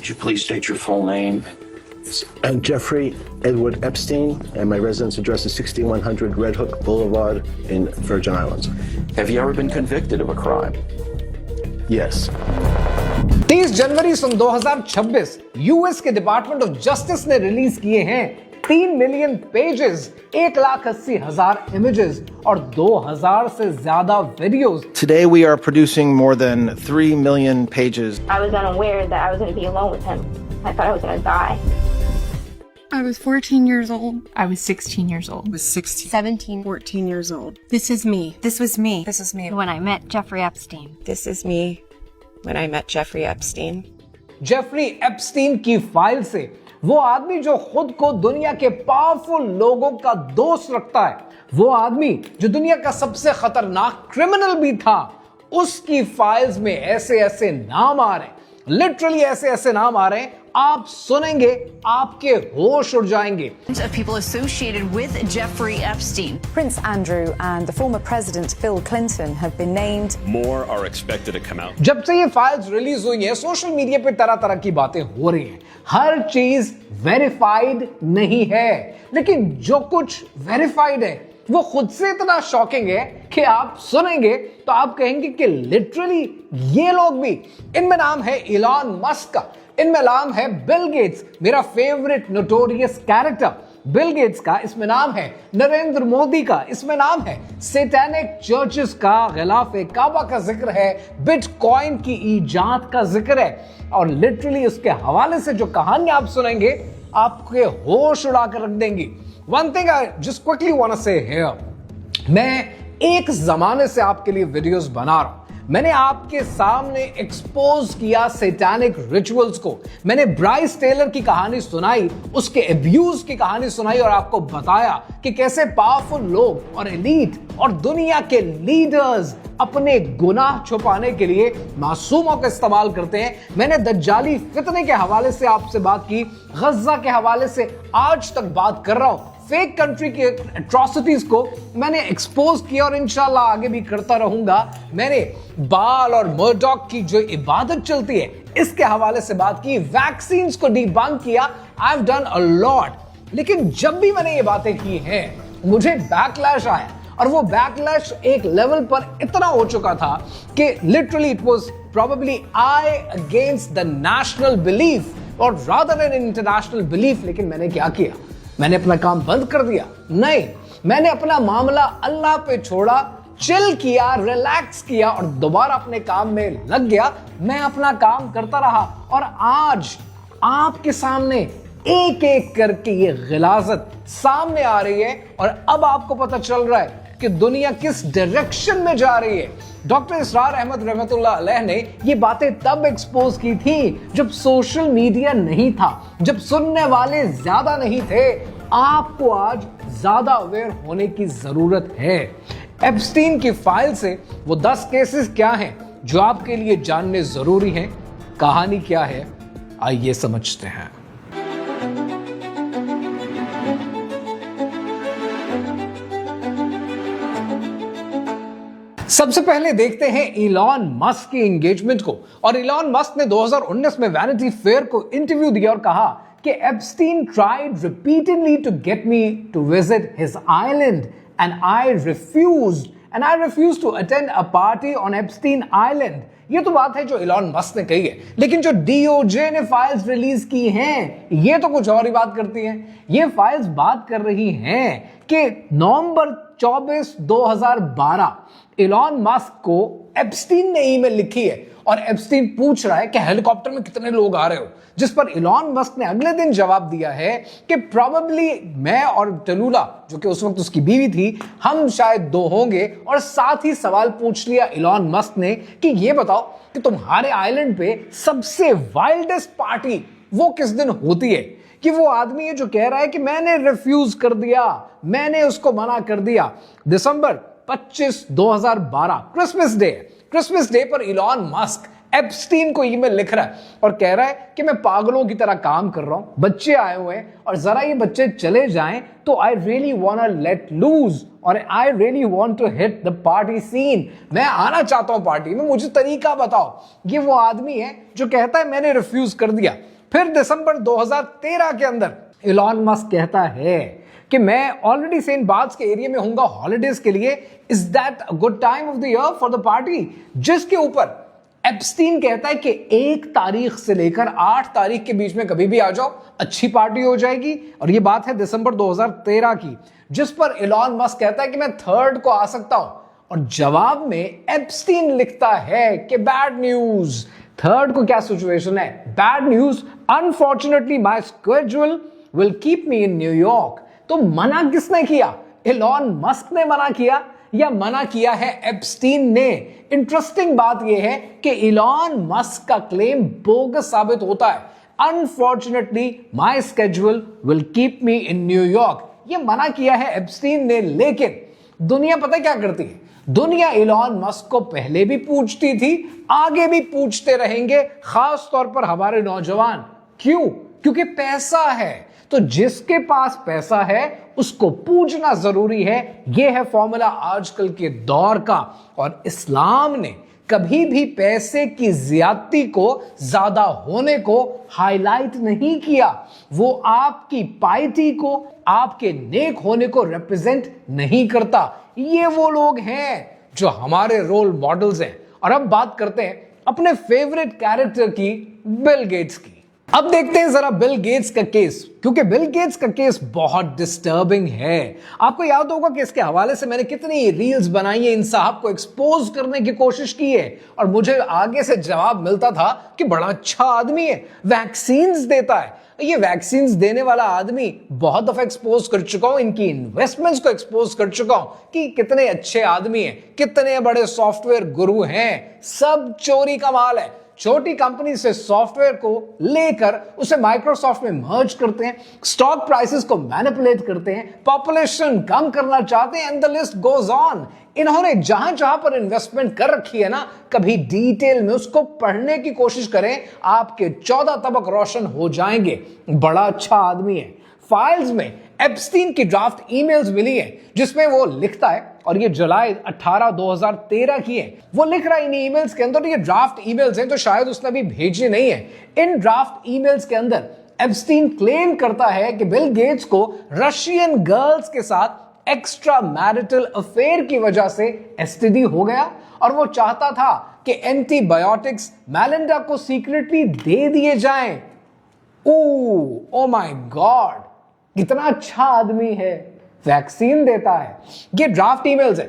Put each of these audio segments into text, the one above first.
Could you please state your full name? I'm Jeffrey Edward Epstein, and my residence address is 6100 Red Hook Boulevard in Virgin Islands. Have you ever been convicted of a crime? Yes. 30 जनवरी सन 2026 US के department of justice ने release किए हैं 3 million pages, 1,80,000 images और 2,000 से ज्यादा videos. Today we are producing more than 3 million pages. I was unaware that I was going to be alone with him. I thought I was going to die. I was 14 years old. I was 16 years old. I was 16. 17. 14 years old. This is me. This was me. This is me. When I met Jeffrey Epstein. This is me when I met Jeffrey Epstein. Jeffrey Epstein की file से वो आदमी जो खुद को दुनिया के powerful लोगों का दोस्त रखता है, वो आदमी जो दुनिया का सबसे खतरनाक क्रिमिनल भी था, उसकी फाइल्स में ऐसे ऐसे नाम आ रहे हैं, लिटरली ऐसे ऐसे नाम आ रहे हैं, आप सुनेंगे आपके होश उड़ जाएंगे. Of people associated with Jeffrey Epstein. Prince Andrew and the former president Bill Clinton have been named. More are expected to come out. जब से ये फाइल्स रिलीज हुई हैं, सोशल मीडिया पे तरह तरह की बातें हो रही हैं. हर चीज वेरीफाइड नहीं है, लेकिन जो कुछ वेरीफाइड है वो खुद से इतना शॉकिंग है कि आप सुनेंगे तो आप कहेंगे कि लिटरली ये लोग भी. इनमें नाम है इलॉन मस्क का, इनमें नाम है बिल गेट्स, मेरा favourite notorious character Bill Gates का, इसमें नाम है नरेंद्र मोदी का, इसमें नाम है सैटेनिक चर्चेस का, गिलाफ काबा का जिक्र है, बिटकॉइन की इजाद का जिक्र है, और लिटरली उसके हवाले से जो कहानी आप सुनेंगे आपके होश उड़ा कर रख देंगी. One thing I just quickly want to say here, मैं एक जमाने से आपके लिए वीडियोस बना रहा हूं. मैंने आपके सामने एक्सपोज किया सैटानिक रिचुअल्स को, मैंने ब्राइस टेलर की कहानी सुनाई, उसके अब्यूज की कहानी सुनाई और आपको बताया कि कैसे पावरफुल लोग और एलीट और दुनिया के लीडर्स अपने गुनाह छुपाने के लिए मासूमों का इस्तेमाल करते हैं. मैंने दज्जाली फितने के हवाले से आपसे बात की, गज्जा के हवाले से आज तक बात कर रहा हूं, फेक कंट्री की एट्रोसिटीज को मैंने एक्सपोज किया और इंशाल्लाह आगे भी करता रहूंगा. मैंने बाल और मर्डॉक की जो इबादत चलती है इसके हवाले से बात की, वैक्सीन्स को डिबंक किया. I have done a lot. लेकिन जब भी मैंने ये बातें की हैं मुझे बैकलैश आया, और वो बैकलैश एक लेवल पर इतना हो चुका था कि literally it was probably I against the national belief और रादर देन इंटरनेशनल बिलीफ. लेकिन मैंने क्या किया, मैंने अपना काम बंद कर दिया? नहीं, मैंने अपना मामला अल्लाह पे छोड़ा, चिल किया, रिलैक्स किया और दोबारा अपने काम में लग गया. मैं अपना काम करता रहा और आज आपके सामने एक एक करके ये गिलाजत सामने आ रही है और अब आपको पता चल रहा है कि दुनिया किस डायरेक्शन में जा रही है. डॉक्टर इसरार अहमद रहमतुल्लाह अलैह ने ये बातें तब एक्सपोज की थी जब सोशल मीडिया नहीं था, जब सुनने वाले ज्यादा नहीं थे. आपको आज ज्यादा अवेयर होने की जरूरत है. एप्स्टीन की फाइल से वो 10 केसेस क्या हैं जो आपके लिए जानने जरूरी हैं, कहानी क्या है, आइए समझते हैं. सबसे पहले देखते हैं इलॉन मस्क की एंगेजमेंट को. और इलॉन मस्क ने 2019 में वैनिटी फेयर को इंटरव्यू दिया और कहा कि Epstein tried repeatedly to get me to visit his island and I refused to attend a party on Epstein island. ये तो बात है जो इलॉन मस्क ने कही है, लेकिन जो डीओजे ने फाइल्स रिलीज की हैं ये तो कुछ और ही बात करती हैं. ये फाइल्स बात कर रही हैं कि नवंबर 24, 2012 इलॉन मस्क को एप्स्टीन ने ईमेल लिखी है और एप्स्टीन पूछ रहा है कि हेलीकॉप्टर में कितने लोग आ रहे हो, जिस पर इलॉन मस्क ने अगले दिन जवाब दिया है कि प्रोबेबली मैं और टलूला, जो कि उस वक्त उसकी बीवी थी, हम शायद 2 होंगे. और साथ ही सवाल पूछ लिया इलॉन मस्क ने कि ये बताओ कि तुम्हारे आइलैंड पे सबसे वाइल्डेस्ट पार्टी वो किस दिन होती है. कि वो आदमी है जो कह रहा है कि मैंने रिफ्यूज कर दिया, मैंने उसको मना कर दिया. दिसंबर 25, 2012 क्रिसमस डे पर इलॉन मस्क एप्स्टीन को ईमेल लिख रहा है और कह रहा है कि मैं पागलों की तरह काम कर रहा हूं, बच्चे आए हुए हैं और जरा ये बच्चे चले जाएं तो I really want to let loose और I really want to hit the party scene. मैं आना चाहता हूं पार्टी में, मुझे तरीका बताओ. ये वो आदमी है जो कहता है मैंने रिफ्यूज कर दिया. फिर दिसंबर 2013 के अंदर इलॉन मस्क कहता है कि मैं ऑलरेडी सेंट बार्ट्स के एरिया में हूंगा हॉलिडेज के लिए, is that a good time of the year for the party, जिसके ऊपर एप्स्टीन कहता है कि 1 तारीख से लेकर 8 तारीख के बीच में कभी भी आ जाओ, अच्छी पार्टी हो जाएगी। और ये बात है दिसंबर 2013 की, जिस पर इलॉन मस्क कहता है कि मैं 3rd को आ सकता हूं, और जवाब में एप्स्टीन लिखता है कि बैड न्यूज। 3rd को क्या सिचुएशन है? Bad news, unfortunately my schedule will keep me in New York. तो मना किसने किया? इलॉन मस्क ने मना किया या मना किया है एप्स्टीन ने? इंटरेस्टिंग बात यह है कि इलॉन मस्क का क्लेम बोगस साबित होता है। Unfortunately my schedule will keep me in New York, ये मना किया है एप्स्टीन ने। लेकिन दुनिया पता क्या करती है? दुनिया इलॉन मस्क को पहले भी पूछती थी, आगे भी पूछते रहेंगे, खास तौर पर हमारे नौजवान। क्यों? क्योंकि पैसा है। तो जिसके पास पैसा है उसको पूछना जरूरी है। यह है फॉर्मूला आजकल के दौर का। और इस्लाम ने कभी भी पैसे की ज्यादती को, ज्यादा होने को हाईलाइट नहीं किया। वो आपकी पाइटी को, आपके नेक होने को रिप्रेजेंट नहीं करता। ये वो लोग हैं जो हमारे रोल मॉडल्स हैं। और अब बात करते हैं अपने फेवरेट कैरेक्टर की, बिल गेट्स की। अब देखते हैं जरा बिल गेट्स का केस, क्योंकि बिल गेट्स का केस बहुत डिस्टर्बिंग है। आपको याद होगा कि इसके हवाले से मैंने कितनी रील्स बनाई है, इन साहब को एक्सपोज करने की कोशिश की है, और मुझे आगे से जवाब मिलता था कि बड़ा अच्छा आदमी है, वैक्सीन्स देता है। ये वैक्सीन्स देने वाला आदमी बहुत दफा एक्सपोज कर चुका हूं, इनकी इन्वेस्टमेंट्स को एक्सपोज कर चुका हूं कि कितने अच्छे आदमी हैं, कितने बड़े सॉफ्टवेयर गुरु हैं। सब चोरी का माल है। छोटी कंपनी से सॉफ्टवेयर को लेकर उसे माइक्रोसॉफ्ट में मर्ज करते हैं, स्टॉक प्राइसेस को मैनिपुलेट करते हैं, पॉपुलेशन कम करना चाहते हैं, and the list goes on. इन्होंने जहां जहां पर इन्वेस्टमेंट कर रखी है ना, कभी डिटेल में उसको पढ़ने की कोशिश करें, आपके 14 तबक रोशन हो जाएंगे। बड़ा अच्छा आदमी है। फाइल्स में एप्स्टीन की ड्राफ्ट ईमेल्स मिली है, जिसमें वो लिखता है, और ये जुलाई 18, 2013 की है। वो लिख रहा है इन ईमेल्स के अंदर, ये ड्राफ्ट ईमेल्स हैं तो शायद उसने अभी भेजी नहीं है। इन ड्राफ्ट ईमेल्स के अंदर एप्स्टीन क्लेम करता है कि बिल गेट्स को रशियन गर्ल्स के साथ एक्स्ट्रा मैरिटल अफेयर की वजह से एसटीडी हो गया, और वो चाहता था कि एंटीबायोटिक्स मेलिंडा को सीक्रेटली दे दिए जाएं। ओ माय गॉड, कितना अच्छा आदमी है, वैक्सीन देता है। ये ड्राफ्ट ईमेल्स है,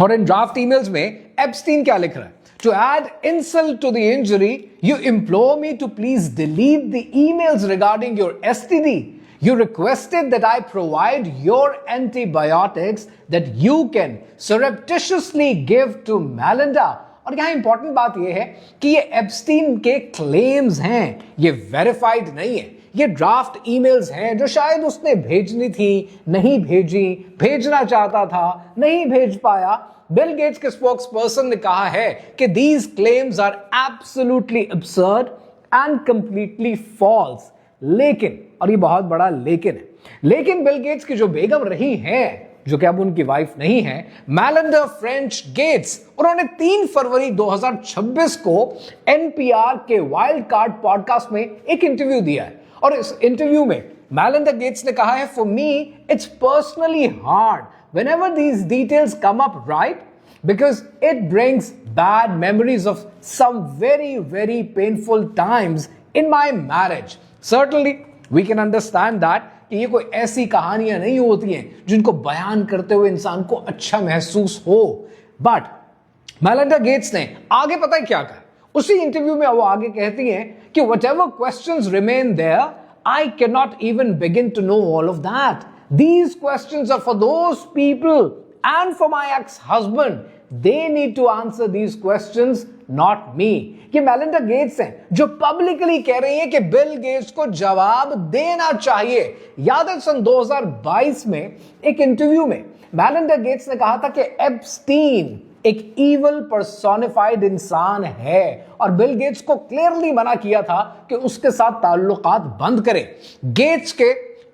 और इन ड्राफ्ट ईमेल्स में एप्स्टीन क्या लिख रहा है? To add insult to the injury, you implore me to please delete the emails regarding your STD. You requested that I provide your antibiotics that you can surreptitiously give to Melinda. और यहां important बात यह है कि ये Epstein के claims हैं, ये वेरीफाइड नहीं है। ये ड्राफ्ट ईमेल्स हैं जो शायद उसने भेजनी थी, नहीं भेजी, भेजना चाहता था, नहीं भेज पाया। बिल गेट्स के स्पोक्स पर्सन ने कहा है कि these claims are absolutely absurd and completely false. लेकिन, और ये बहुत बड़ा लेकिन है, लेकिन बिल गेट्स की जो बेगम रही हैं, जो कि अब उनकी वाइफ नहीं है, मेलिंडा फ्रेंच गेट्स, उन्होंने 3 फरवरी 2026 को एनपीआर के वाइल्ड कार्ड पॉडकास्ट में एक इंटरव्यू दिया है। और इस इंटरव्यू में मेलिंडा गेट्स ने कहा है, for me it's personally hard whenever these details come up, right, because it brings bad memories of some very very painful times in my marriage. Certainly we can understand that कि ये कोई ऐसी कहानियां नहीं होती हैं जिनको बयान करते हुए इंसान को अच्छा महसूस हो। बट मेलिंडा गेट्स ने आगे पता है क्या कहा? उसी इंटरव्यू में वो आगे कहती हैं कि whatever questions remain there, I cannot even begin to know all of that. These questions are for those people and for my ex-husband. They need to answer these questions, not me. ये Melinda Gates हैं जो publicly कह रही हैं कि Bill Gates को जवाब देना चाहिए। याद है सन 2022 में एक इंटरव्यू में मेलिंडा गेट्स ने कहा था कि एप्स्टीन एक इवल पर्सोनिफाइड इंसान है, और बिल गेट्स को क्लियरली मना किया था कि उसके साथ ताल्लुकात बंद करें। गेट्स के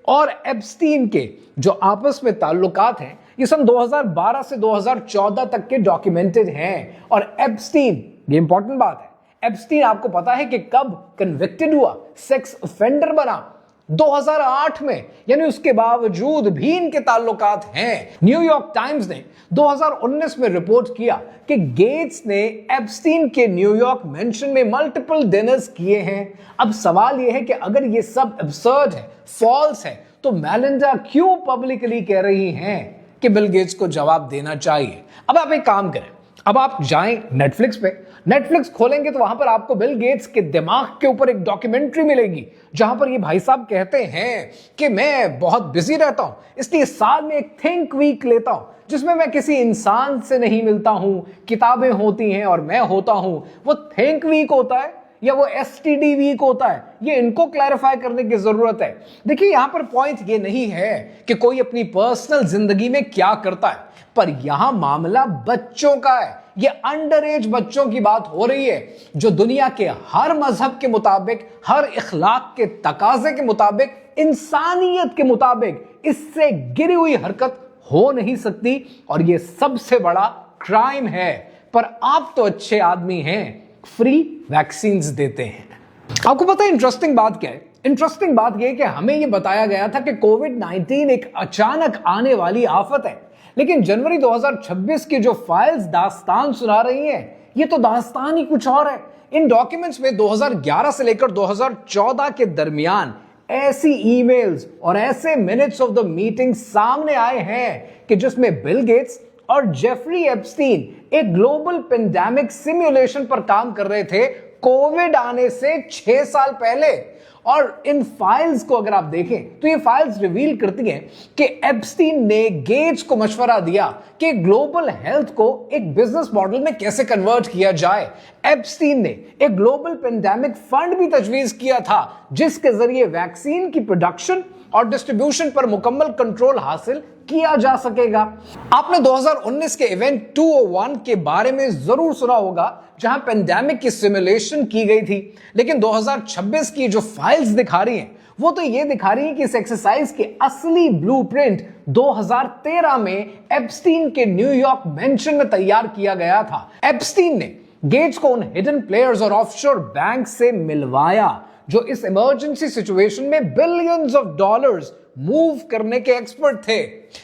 और एप्स्टीन के जो आपस में ताल्लुकात हैं, ये सन 2012 से 2014 तक के डॉक्यूमेंटेड हैं। और एप्स्टीन, ये इंपॉर्टेंट बात है, एप्स्टीन आपको पता है कि कब कन्विक्टेड हुआ, सेक्स ऑफेंडर बना? 2008 में, यानी उसके बावजूद भी इनके ताल्लुकात हैं। न्यूयॉर्क टाइम्स ने 2019 में रिपोर्ट किया कि गेट्स ने एप्स्टीन के न्यूयॉर्क मेंशन में मल्टीपल डिनर्स किए हैं। अब सवाल यह है कि अगर ये सब एब्सर्ड है, फॉल्स है, तो मेलिंडा क्यों पब्लिकली कह रही हैं कि बिल गेट्स को जवाब देना चाहिए? अब आप एक काम करें, अब आप जाएं नेटफ्लिक्स पे, नेटफ्लिक्स खोलेंगे तो वहां पर आपको बिल गेट्स के दिमाग के ऊपर एक डॉक्यूमेंट्री मिलेगी, जहां पर ये भाई साहब कहते हैं कि मैं बहुत बिजी रहता हूं, इसलिए साल में एक थिंक वीक लेता हूं, जिसमें मैं किसी इंसान से नहीं मिलता हूं, किताबें होती हैं और मैं होता हूं। वो थिंक वीक होता है या वो एसटीडी वीक होता है, ये इनको क्लैरिफाई करने की जरूरत है। देखिए, यहां पर पॉइंट ये नहीं है कि कोई अपनी पर्सनल जिंदगी में क्या करता है, पर यहां मामला बच्चों का है। ये अंडर एज बच्चों की बात हो रही है, जो दुनिया के हर मजहब के मुताबिक, हर इखलाक के तकाजे के मुताबिक, इंसानियत के मुताबिक इससे गिरी हुई हरकत हो नहीं सकती, और ये सबसे बड़ा क्राइम है। पर आप तो अच्छे आदमी हैं, फ्री वैक्सीन्स देते हैं। आपको पता है इंटरेस्टिंग बात क्या है? इंटरेस्टिंग बात यह है कि हमें यह बताया गया था कि कोविड-19 एक अचानक आने वाली आफत है, लेकिन जनवरी 2026 की जो फाइल्स दास्तान सुना रही हैं, ये तो दास्तान ही कुछ और है। इन डॉक्यूमेंट्स में 2011 से लेकर 2014 के दरमियान ऐसी ईमेल्स और ऐसे मिनट्स ऑफ द मीटिंग सामने आए हैं कि जिसमें बिल गेट्स और जेफरी एप्स्टीन एक ग्लोबल पेंडेमिक सिमुलेशन पर काम कर रहे थे, कोविड आने से 6 साल पहले। और इन फाइल्स को अगर आप देखें तो ये फाइल्स रिवील करती हैं कि एप्स्टीन ने गेट्स को मशवरा दिया कि ग्लोबल हेल्थ को एक बिजनेस मॉडल में कैसे कन्वर्ट किया जाए। एप्स्टीन ने एक ग्लोबल पेंडेमिक फंड भी तजवीज किया था, जिसके जरिए वैक्सीन की प्रोडक्शन और डिस्ट्रीब्यूशन पर मुकम्मल कंट्रोल हासिल किया जा सकेगा। आपने 2019 के इवेंट 201 के बारे में जरूर सुना होगा, जहां पेंडेमिक की सिमुलेशन की गई थी, लेकिन 2026 की जो फाइल्स दिखा रही हैं वो तो ये दिखा रही है कि इस एक्सरसाइज के असली ब्लूप्रिंट 2013 में एप्स्टीन के न्यूयॉर्क मेंशन में तैयार किया गया था। एप्स्टीन ने गेट्स को उन हिडन प्लेयर्स और ऑफशोर बैंक से मिलवाया जो इस इमरजेंसी सिचुएशन में बिलियंस ऑफ डॉलर्स मूव करने के एक्सपर्ट थे।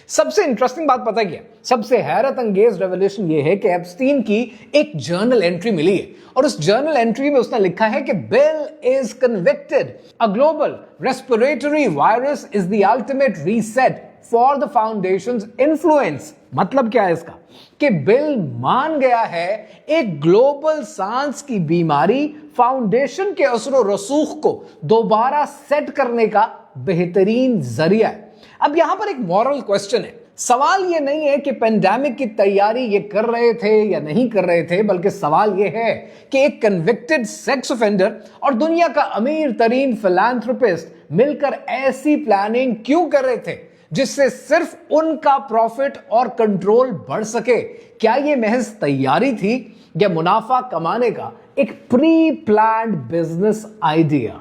सबसे इंटरेस्टिंग बात पता क्या? सबसे हैरत अंगेज रेवलेशन यह है कि एप्स्टीन की एक जर्नल एंट्री मिली है, और उस जर्नल एंट्री में उसने लिखा है कि bill is convicted, a global respiratory virus is the ultimate reset for the foundations influence. मतलब क्या है इसका? कि बिल मान गया है एक ग्लोबल सांस की बीमारी फाउंडेशन के असर रसूख को दोबारा सेट करने का बेहतरीन जरिया है। अब यहां पर एक मॉरल क्वेश्चन है। सवाल यह नहीं है कि पेंडेमिक की तैयारी ये कर रहे थे या नहीं कर रहे थे, बल्कि सवाल यह है कि एक कन्विक्टेड सेक्स ऑफेंडर और दुनिया का अमीर तरीन फिलैंथ्रोपिस्ट मिलकर ऐसी प्लानिंग क्यों कर रहे थे जिससे सिर्फ उनका प्रॉफिट और कंट्रोल बढ़ सके? क्या यह महज तैयारी थी या मुनाफा कमाने का एक प्री प्लान्ड बिजनेस आइडिया?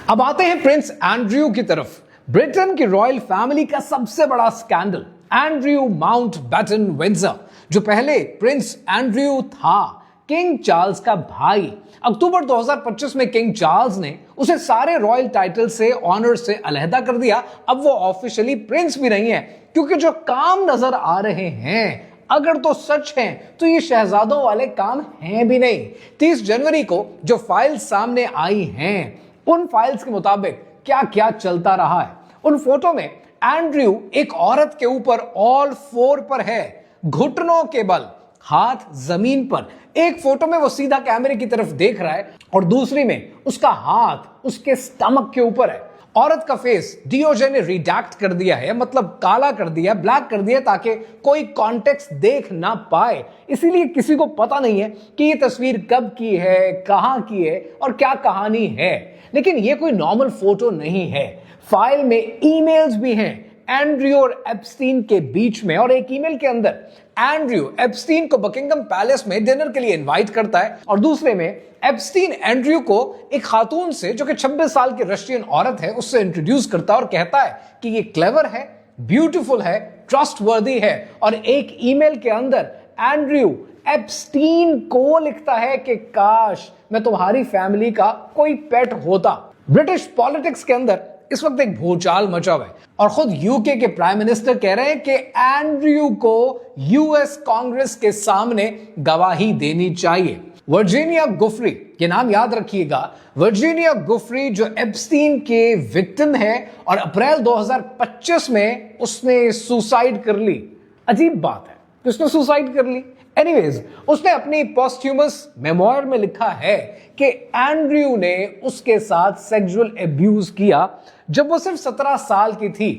अब आते हैं प्रिंस एंड्रयू की तरफ। ब्रिटेन की रॉयल फैमिली का सबसे बड़ा स्कैंडल, एंड्रयू माउंटबेटन विंडसर, जो पहले प्रिंस एंड्रयू था, किंग चार्ल्स का भाई। अक्टूबर 2025 में किंग चार्ल्स ने उसे सारे रॉयल टाइटल से, ऑनर से अलहदा कर दिया। अब वो ऑफिशियली प्रिंस भी नहीं है, क्योंकि जो काम नजर आ रहे हैं अगर तो सच हैं तो ये शहजादों वाले काम हैं भी नहीं। 30 जनवरी को जो फाइल्स सामने आई हैं, उन फाइल्स के मुताबिक क्या क्या चलता रहा है। उन फोटो में एंड्रयू एक औरत के ऊपर ऑल फोर पर है, घुटनों के बल, हाथ जमीन पर। एक फोटो में वो सीधा कैमरे की तरफ देख रहा है और दूसरी में उसका हाथ उसके स्टमक के ऊपर है। औरत का फेस डीओजे ने रिडैक्ट कर दिया है, मतलब काला कर दिया, ब्लैक कर दिया, ताकि कोई कॉन्टेक्स्ट देख ना पाए। इसीलिए किसी को पता नहीं है कि ये तस्वीर कब की है, कहां की है और क्या कहानी है। लेकिन ये कोई नॉर्मल फोटो नहीं है। फाइल में ईमेल्स भी हैं एंड्रयू और एप्स्टीन के बीच में, और एक ईमेल के अंदर एंड्रयू एप्स्टीन को बकिंगम पैलेस में डिनर के लिए इनवाइट करता है, और दूसरे में एप्स्टीन एंड्रयू को एक खातून से, जो कि 26 साल की रशियन औरत है, उससे इंट्रोड्यूस करता है और कहता है कि ये क्लेवर है, ब्यूटीफुल है, ट्रस्टवर्दी है। और एक ईमेल के अंदर एंड्रयू एप्स्टीन को लिखता है कि काश मैं तुम्हारी फैमिली का कोई पेट होता। ब्रिटिश पॉलिटिक्स के अंदर इस वक्त एक भूचाल मचा हुआ है और खुद यूके के प्राइम मिनिस्टर कह रहे हैं कि एंड्रयू को यूएस कांग्रेस के सामने गवाही देनी चाहिए। वर्जीनिया गुफरी, ये नाम याद रखिएगा, वर्जीनिया गुफरी जो एप्स्टीन के विक्टिम है और अप्रैल 2025 में उसने सुसाइड कर ली। अजीब बात है कि उसने सुसाइड कर ली। एनीवेज, उसने अपनी पोस्ट्यूमस मेमोयर में लिखा है कि एंड्रयू ने उसके साथ सेक्सुअल अब्यूज किया जब वो सिर्फ 17 साल की थी।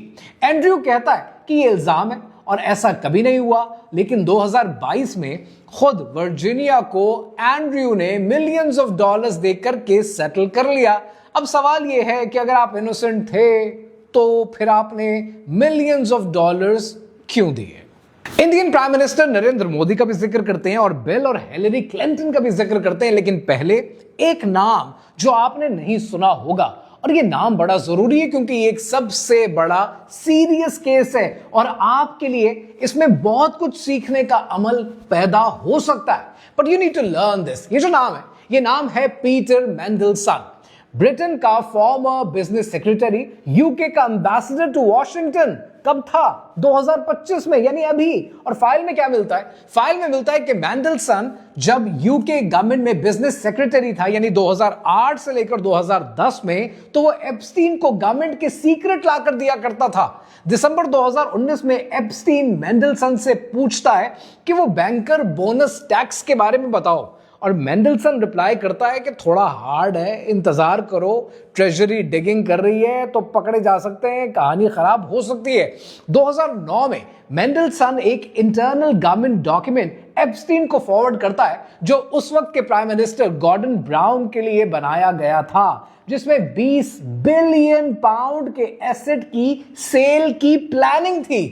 एंड्रयू कहता है कि ये इल्जाम है और ऐसा कभी नहीं हुआ, लेकिन 2022 में खुद वर्जीनिया को एंड्रयू ने मिलियंस ऑफ डॉलर्स देकर केस सेटल कर लिया। अब सवाल ये है कि अगर आप इनोसेंट थे तो फिर आपने मिलियंस ऑफ डॉलर्स क्यों दिए? Indian prime minister Narendra Modi का भी जिक्र करते हैं और बिल और हिलरी क्लिंटन का भी जिक्र करते हैं, लेकिन पहले एक नाम जो आपने नहीं सुना होगा, और ये नाम बड़ा जरूरी है क्योंकि ये एक सबसे बड़ा सीरियस केस है और आपके लिए इसमें बहुत कुछ सीखने का अमल पैदा हो सकता है। But you need to learn this. ये जो नाम है, ये नाम है पीटर मेंडलसन, ब्रिटेन का फॉर्मर बिजनेस सेक्रेटरी, यूके का एम्बेसडर टू वॉशिंगटन। कब था? 2025 में, यानी अभी। और फाइल में क्या मिलता है? फाइल में मिलता है कि मेंडलसन जब यूके गवर्नमेंट में बिजनेस सेक्रेटरी था, यानी 2008 से लेकर 2010 में, तो वो एप्स्टीन को गवर्नमेंट के सीक्रेट लाकर दिया करता था। दिसंबर 2019 में एप्स्टीन मेंडलसन से पूछता है कि वो बैंकर बोनस टैक्स के बारे में बताओ, और मेंडलसन रिप्लाई करता है कि थोड़ा हार्ड है, इंतजार करो, ट्रेजरी डिगिंग कर रही है तो पकड़े जा सकते हैं, कहानी खराब हो सकती है। 2009 में मेंडलसन एक इंटरनल गवर्नमेंट डॉक्यूमेंट एप्स्टीन को फॉरवर्ड करता है जो उस वक्त के प्राइम मिनिस्टर गॉर्डन ब्राउन के लिए बनाया गया था, जिसमें 20 बिलियन पाउंड के एसेट की सेल की प्लानिंग थी।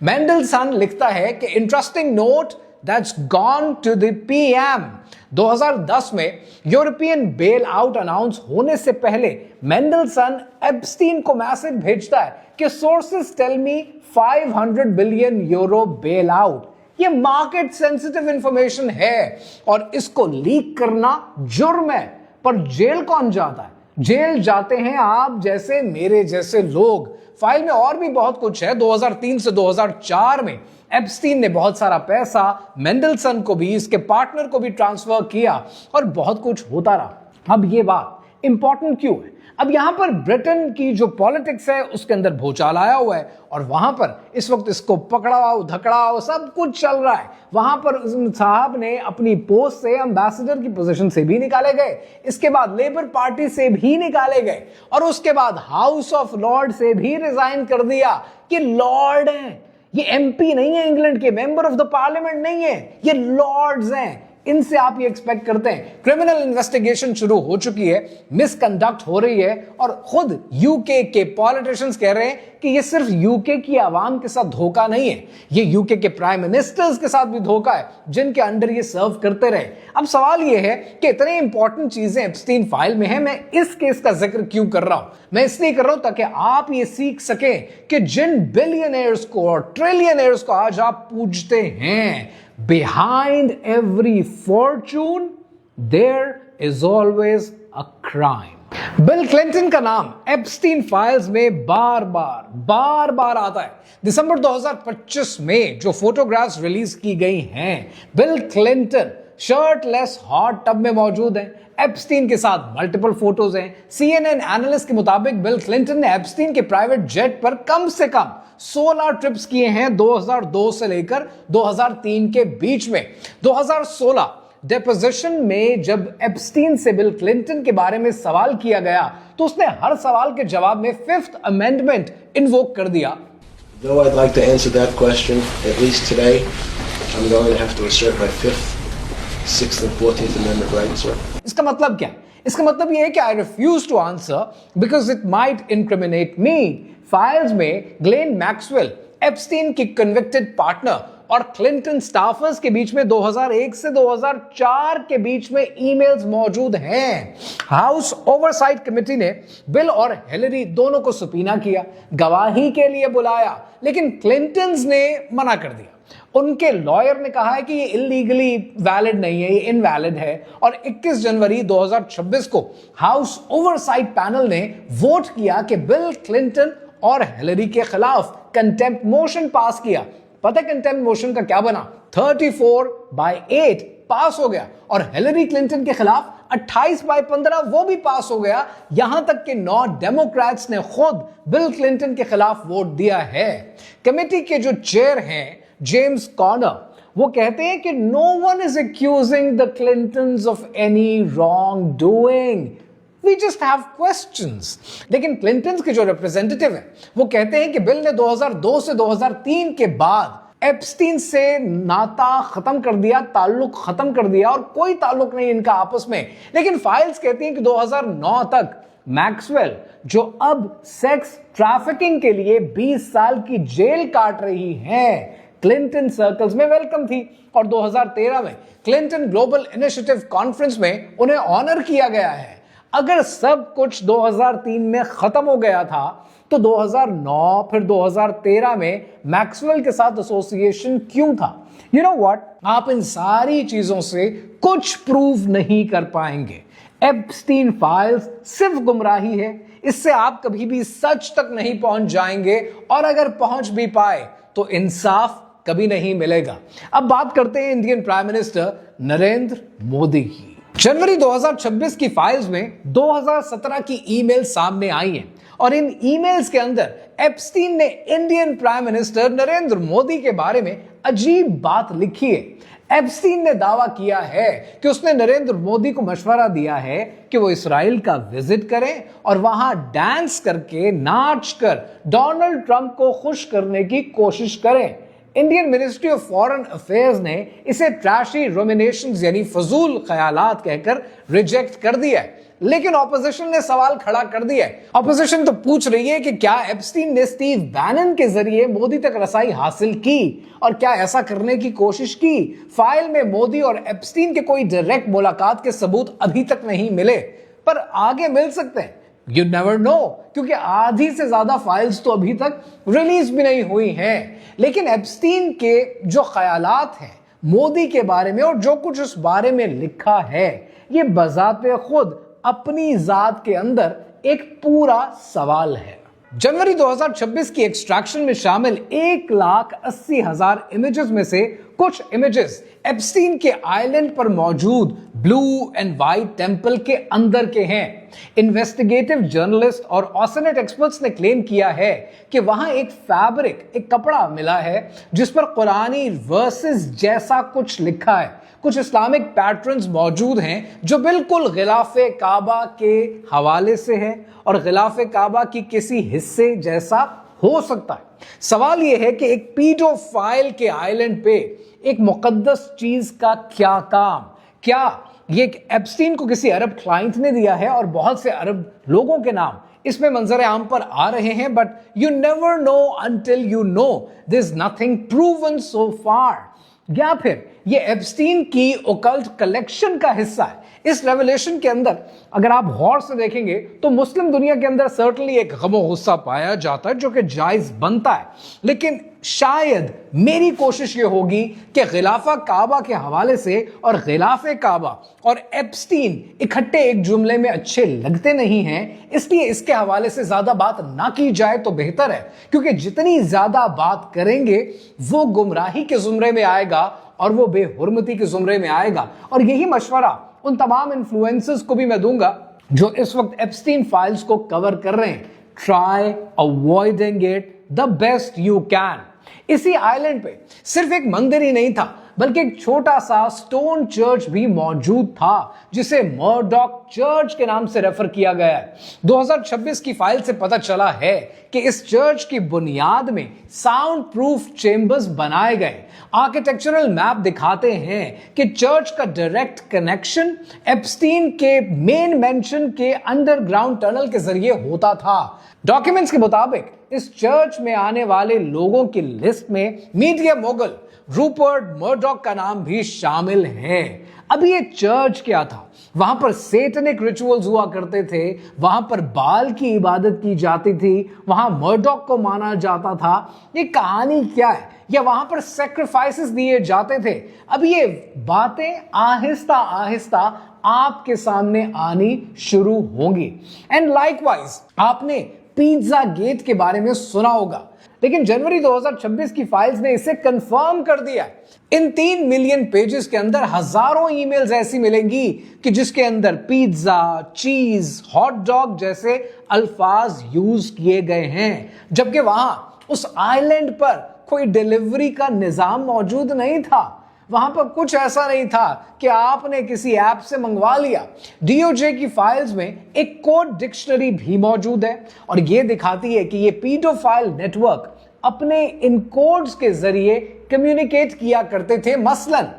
मेंडलसन लिखता है कि interesting note that's gone to the PM. 2010 में यूरोपियन बेल आउट अनाउंस होने से पहले मेंडलसन एप्स्टीन को मैसेज भेजता है कि sources tell me 500 billion euro bail out. ये मार्केट सेंसिटिव इंफॉर्मेशन है और इसको लीक करना जुर्म है। पर जेल कौन जाता है? जेल जाते हैं आप जैसे मेरे जैसे लोग। फाइल में और भी बहुत कुछ है। 2003 से 2004 में एप्स्टीन ने बहुत सारा पैसा मेंडलसन को भी, इसके पार्टनर को भी ट्रांसफर किया और बहुत कुछ होता रहा। अब ये बात इंपॉर्टेंट क्यों है? अब यहां पर ब्रिटेन की जो पॉलिटिक्स है उसके अंदर भूचाल आया हुआ है और वहां पर इस वक्त इसको पकड़ाओ धकड़ाओ सब कुछ चल रहा है। वहां पर साहब ने अपनी पोस्ट से एम्बेसडर की पोजीशन से भी निकाले गए, इसके बाद लेबर पार्टी से भी निकाले गए और उसके बाद हाउस ऑफ लॉर्ड से भी रिजाइन कर दिया कि लॉर्ड हैं, ये एमपी नहीं है, इंग्लैंड के मेंबर ऑफ द पार्लियामेंट नहीं है, ये लॉर्ड्स हैं। इनसे आप ये एक्सपेक्ट करते हैं। क्रिमिनल इन्वेस्टिगेशन शुरू हो चुकी है, मिसकंडक्ट हो रही है और खुद यूके के पॉलिटिशियंस कह रहे हैं कि ये सिर्फ यूके की आवाम के साथ धोखा नहीं है, ये यूके के प्राइम मिनिस्टर्स के साथ भी धोखा है जिनके अंडर ये सर्व करते रहे। अब सवाल ये है कि इतनी इंपॉर्टेंट चीजें एप्स्टीन फाइल में है, मैं इस केस का जिक्र क्यों कर रहा हूं? मैं इसलिए कर रहा हूं ताकि आप ये सीख सकें कि जिन बिलियनर्स को और ट्रिलियनर्स को आज आप पूजते हैं, behind every fortune there is always a crime. Bill Clinton का नाम एप्स्टीन फाइल्स में बार बार आता है। दिसंबर 2025 में जो फोटोग्राफ्स रिलीज की गई हैं, bill Clinton shirtless hot tub में मौजूद हैं। एप्स्टीन के साथ मल्टीपल फोटोज हैं। CNN एनालिस्ट के मुताबिक बिल क्लिंटन ने एप्स्टीन के प्राइवेट जेट पर कम से कम 16 ट्रिप्स किए हैं 2002 से लेकर 2003 के बीच में। 2016 डेपोजिशन में जब एप्स्टीन से बिल क्लिंटन के बारे में सवाल किया गया तो उसने हर सवाल के जवाब में 5th अमेंडमेंट इन्वोक कर दिया। Though I'd like to answer that question, at least today, I'm going to have to assert my 5th, 6th and 14th Amendment rights. इसका मतलब क्या है? इसका मतलब यह है कि I refuse to answer because it might incriminate me. Files में ग्लेन मैक्सवेल, एप्स्टीन की कन्विक्टेड पार्टनर और क्लिंटन स्टाफर्स के बीच में 2001 से 2004 के बीच में ईमेल्स मौजूद हैं। हाउस ओवरसाइट कमेटी ने बिल और हिलरी दोनों को सुपीना किया, गवाही के लिए बुलाया, लेकिन क्लिंटन्स ने मना कर दिया। उनके लॉयर ने कहा है कि ये इलीगली वैलिड नहीं है, ये इनवैलिड है। और 21 जनवरी 2026 को हाउस ओवरसाइट पैनल ने वोट किया कि बिल क्लिंटन और हिलरी के खिलाफ कंटेम्प्ट मोशन पास किया। पता है कंटेम्प्ट मोशन का क्या बना? 34/8 पास हो गया और हिलरी क्लिंटन के खिलाफ 28/15 वो भी पास हो गया। यहां तक कि 9 डेमोक्रेट्स ने खुद बिल क्लिंटन के खिलाफ वोट दिया है। कमेटी के जो चेयर हैं जेम्स कॉर्नर, वो कहते हैं कि no one is accusing the Clintons of any wrongdoing, we just have questions. लेकिन क्लिंटन के जो रिप्रेजेंटेटिव हैं वो कहते हैं कि बिल ने 2002 से 2003 के बाद एप्स्टीन से नाता खत्म कर दिया, ताल्लुक खत्म कर दिया और कोई ताल्लुक नहीं इनका आपस में। लेकिन फाइल्स कहती हैं कि 2009 तक मैक्सवेल, जो अब सेक्स ट्रैफिकिंग के लिए 20 साल की जेल काट रही हैं, क्लिंटन सर्कल्स में वेलकम थी। और 2013 में क्लिंटन ग्लोबल इनिशिएटिव कॉन्फ्रेंस में उन्हें ऑनर किया गया है। अगर सब कुछ 2003 में खत्म हो गया था तो 2009 फिर 2013 में मैक्सवेल के साथ एसोसिएशन क्यों था? यू नो व्हाट, आप इन सारी चीजों से कुछ प्रूव नहीं कर पाएंगे। एप्स्टीन फाइल्स सिर्फ गुमराही है, इससे आप कभी भी सच तक नहीं पहुंच जाएंगे और अगर पहुंच भी पाए तो इंसाफ कभी नहीं मिलेगा। अब बात करते हैं Indian prime minister Narendra Modi की। जनवरी 2026 की फाइल्स में 2017 की ईमेल सामने आई हैं और इन ईमेल्स के अंदर एप्स्टीन ने Indian prime minister Narendra Modi के बारे में अजीब बात लिखी है। एप्स्टीन ने दावा किया है कि उसने नरेंद्र मोदी को मशवरा दिया है कि वो इस्राइल का विजिट करें और वहां डांस करके, नाच कर डोनाल्ड ट्रंप को खुश करने की कोशिश करें। Indian ministry of foreign affairs ने इसे ट्रैशी रोमिनेशंस यानी फजूल ख्यालात कहकर रिजेक्ट कर दिया है। लेकिन ऑपोजिशन ने सवाल खड़ा कर दिया है। ऑपोजिशन तो पूछ रही है कि क्या एप्स्टीन ने स्टीव बैनन के जरिए मोदी तक रसाई हासिल की और क्या ऐसा करने की कोशिश की? फाइल में मोदी और एप्स्टीन के कोई डायरेक्ट मुलाकात के सबूत अभी तक नहीं मिले, पर आगे मिल सकते हैं। यू नेवर नो, क्योंकि आधी से ज्यादा फाइल्स तो अभी तक रिलीज भी नहीं हुई हैं। लेकिन एप्स्टीन के जो ख्यालात हैं मोदी के बारे में और जो कुछ उस बारे में लिखा है, ये बजाते खुद अपनी जात के अंदर एक पूरा सवाल है। जनवरी 2026 की एक्सट्रैक्शन में शामिल 1,80,000 इमेजेस में से कुछ इमेजेस एप्स्टीन के आइलैंड पर मौजूद ब्लू एंड व्हाइट टेंपल के अंदर के हैं। इन्वेस्टिगेटिव जर्नलिस्ट और ऑसनेट एक्सपर्ट्स ने क्लेम किया है कि वहां एक फैब्रिक, एक कपड़ा मिला है जिस पर कुरानी वर्सेस जैसा कुछ लिखा है। कुछ इस्लामिक पैटर्न्स मौजूद हैं जो बिल्कुल गिलाफे काबा के हवाले से है और गिलाफे काबा की किसी हिस्से जैसा हो सकता है। सवाल यह है कि एक पीडोफाइल के आइलैंड पे एक मुकद्दस चीज का क्या काम? क्या ये एप्स्टीन को किसी अरब क्लाइंट ने दिया है और बहुत से अरब लोगों के नाम इसमें मंजर आम पर आ रहे हैं? But you never know until you know, there is nothing proven so far. या फिर ये एप्स्टीन की ओकल्ट कलेक्शन का हिस्सा है। इस रेवलेशन के अंदर अगर आप गौर से देखेंगे तो मुस्लिम दुनिया के अंदर सर्टनली एक गमो गुस्सा पाया जाता है जो कि जायज बनता है। लेकिन शायद मेरी कोशिश ये होगी कि गिलाफा काबा के हवाले से और गिलाफे काबा और एप्स्टीन इकट्ठे एक जुमले में अच्छे लगते नहीं हैं, इसलिए इसके हवाले से ज्यादा बात ना की जाए तो बेहतर है, क्योंकि जितनी ज्यादा बात करेंगे वो गुमराही के जुमरे में आएगा और वो बेहुरमती के जुमरे में आएगा। और यही मशवरा उन तमाम इन्फ्लुएंसर्स को भी मैं दूंगा जो इस वक्त एप्स्टीन फाइल्स को कवर कर रहे हैं। Try avoiding it the best you can. इसी आइलैंड पे सिर्फ एक मंदिर ही नहीं था बल्कि एक छोटा सा स्टोन चर्च भी मौजूद था जिसे मर्डॉक चर्च के नाम से रेफर किया गया है। 2026 की फाइल से पता चला है कि इस चर्च की बुनियाद में साउंड प्रूफ चेंबर्स बनाए गए। आर्किटेक्चरल मैप दिखाते हैं कि चर्च का डायरेक्ट कनेक्शन एप्स्टीन के मेन मेंशन के अंडरग्राउंड टनल के जरिए होता था। डॉक्यूमेंट्स के मुताबिक इस चर्च में आने वाले लोगों की लिस्ट में मीडिया मोगल रूपर्ट मर्डॉक का नाम भी शामिल है। अब ये चर्च क्या था? वहां पर सेटनिक रिचुअल्स हुआ करते थे, वहां पर बाल की इबादत की जाती थी, वहां मर्डॉक को माना जाता था। ये कहानी क्या है? या वहां पर सैक्रिफाइसेस दिए जाते थे। अब ये बातें आहिस्ता आहिस्ता आपके सामने आनी शुरू होंगी। एंड लाइकवाइज आपने पिज्जा गेट के बारे में सुना होगा, लेकिन जनवरी 2026 की फाइल्स ने इसे कंफर्म कर दिया। इन 3 मिलियन पेजेस के अंदर हजारों ईमेल्स ऐसी मिलेंगी कि जिसके अंदर पिज्जा, चीज, हॉट डॉग जैसे अल्फाज यूज किए गए हैं, जबकि वहां उस आइलैंड पर कोई डिलीवरी का निजाम मौजूद नहीं था। वहां पर कुछ ऐसा नहीं था कि आपने किसी ऐप से मंगवा लिया। डीओजे की फाइल्स में एक कोड डिक्शनरी भी मौजूद है और यह दिखाती है कि यह पीडोफाइल नेटवर्क अपने इन कोड्स के जरिए कम्युनिकेट किया करते थे। मसलन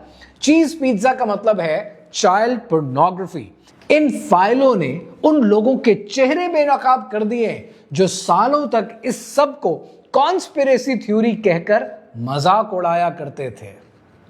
चीज पिज्जा का मतलब है चाइल्ड पोर्नोग्राफी। इन फाइलों ने उन लोगों के चेहरे बेनकाब कर दिए जो सालों तक इस सब को कॉन्स्पिरेसी थ्योरी कहकर मजाक उड़ाया करते थे।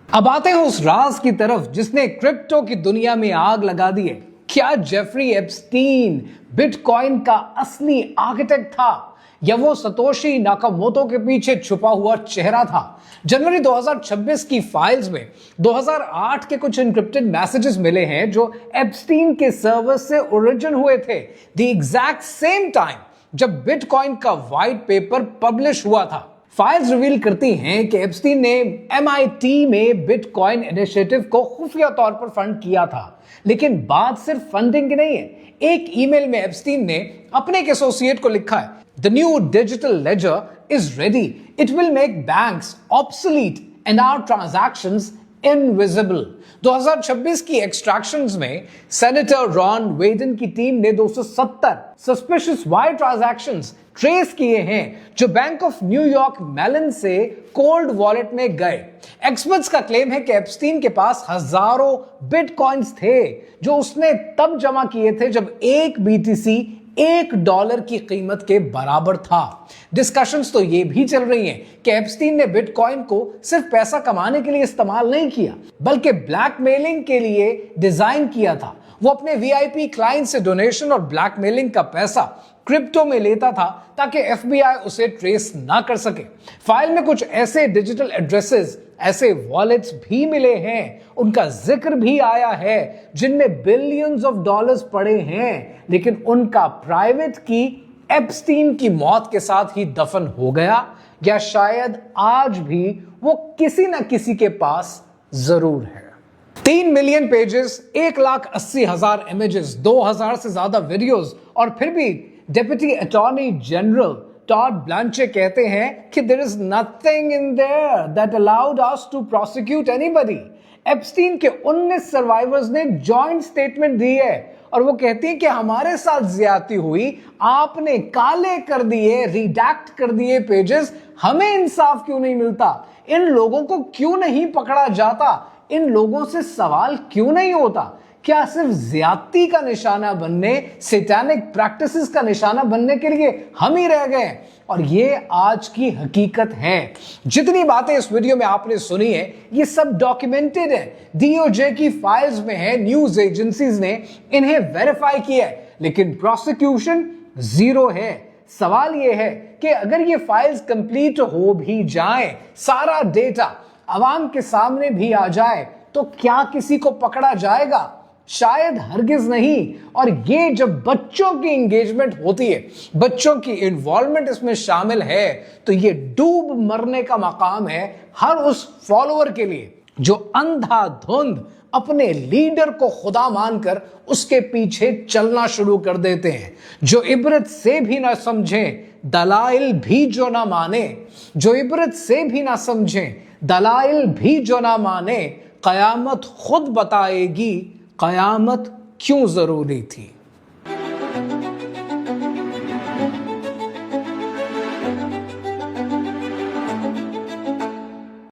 अब आते हैं उस राज की तरफ जिसने क्रिप्टो की दुनिया में आग लगा दी है। क्या जेफरी एप्स्टीन बिटकॉइन का असली आर्किटेक्ट था या वो सतोशी नाकामोटो के पीछे छुपा हुआ चेहरा था? जनवरी 2026 की फाइल्स में 2008 के कुछ एन्क्रिप्टेड मैसेजेस मिले हैं जो एप्स्टीन के सर्वर से ओरिजिन हुए थे द एग्जैक्ट सेम टाइम जब बिटकॉइन का व्हाइट पेपर पब्लिश हुआ था। फाइल्स रिवील करती हैं कि एप्स्टीन ने MIT में बिटकॉइन इनिशिएटिव को खुफिया तौर पर फंड किया था, लेकिन बात सिर्फ फंडिंग की नहीं है। एक ईमेल में एप्स्टीन ने अपने एक एसोसिएट को लिखा है, the new digital ledger is ready, it will make banks obsolete and our transactions invisible. 2026 की एक्सट्रैक्शंस में सेनेटर रॉन वेडन की टीम ने 270 सस्पिशियस वायर ट्रांजैक्शंस ट्रेस किए हैं जो बैंक ऑफ न्यूयॉर्क मेलन से कोल्ड वॉलेट में गए। एक्सपर्ट्स का क्लेम है कि एप्स्टीन के पास हजारों बिटकॉइंस थे जो उसने तब जमा किए थे जब एक BTC $1 की कीमत के बराबर था। डिस्कशंस तो ये भी चल रही हैं कि एप्स्टीन ने बिटकॉइन को सिर्फ पैसा कमाने के लिए इस्तेमाल नहीं किया, बल्कि ब्लैकमेलिंग के लिए डिजाइन किया था। वो अपने VIP क्लाइंट से डोनेशन और ब्लैकमेलिंग का पैसा क्रिप्टो में लेता था ताकि FBI उसे ट्रेस ना कर सके। फाइल में कुछ ऐसे डिजिटल एड्रेसेस, ऐसे वॉलेट्स भी मिले हैं, उनका जिक्र भी आया है जिनमें बिलियंस ऑफ डॉलर्स पड़े हैं, लेकिन उनका प्राइवेट की एप्स्टीन की मौत के साथ ही दफन हो गया, या शायद आज भी वो किसी ना किसी के पास जरूर है। 3 मिलियन पेजेस, 1,80,000 इमेजेस, 2000 से ज्यादा वीडियोस, और फिर भी डेप्यूटी अटॉर्नी जनरल टॉड ब्लांचे कहते हैं कि there is nothing in there that allowed us to prosecute anybody। Epstein के 19 सर्वाइवर्स ने जॉइंट स्टेटमेंट दी है और वो कहती है कि हमारे साथ ज्यादती हुई, आपने काले कर दिए, रिडैक्ट कर दिए पेजेस, हमें इंसाफ क्यों नहीं मिलता? इन लोगों को क्यों नहीं पकड़ा जाता? इन लोगों से सवाल क्यों नहीं होता? क्या सिर्फ ज्यादती का निशाना बनने, सैतानिक प्रैक्टिसेस का निशाना बनने के लिए हम ही रह गए? और ये आज की हकीकत है। जितनी बातें इस वीडियो में आपने सुनी है, ये सब डॉक्यूमेंटेड है, डीओजे की फाइल्स में है, न्यूज एजेंसीज ने इन्हें वेरीफाई किया है, लेकिन प्रोसिक्यूशन जीरो है। सवाल ये है कि अगर ये फाइल्स कंप्लीट हो भी जाएं, सारा डेटा आवाम के सामने भी आ जाए, तो क्या किसी को पकड़ा जाएगा? शायद हरगिज नहीं। और ये जब बच्चों की एंगेजमेंट होती है, बच्चों की इन्वॉल्वमेंट इसमें शामिल है, तो ये डूब मरने का मकाम है हर उस फॉलोअर के लिए जो अंधाधुंध अपने लीडर को खुदा मानकर उसके पीछे चलना शुरू कर देते हैं, जो इबरत से भी ना समझें, दलाइल भी जो ना माने, जो इबरत से भी ना समझें, दलाइल भी जो ना माने, कयामत खुद बताएगी कयामत क्यों जरूरी थी।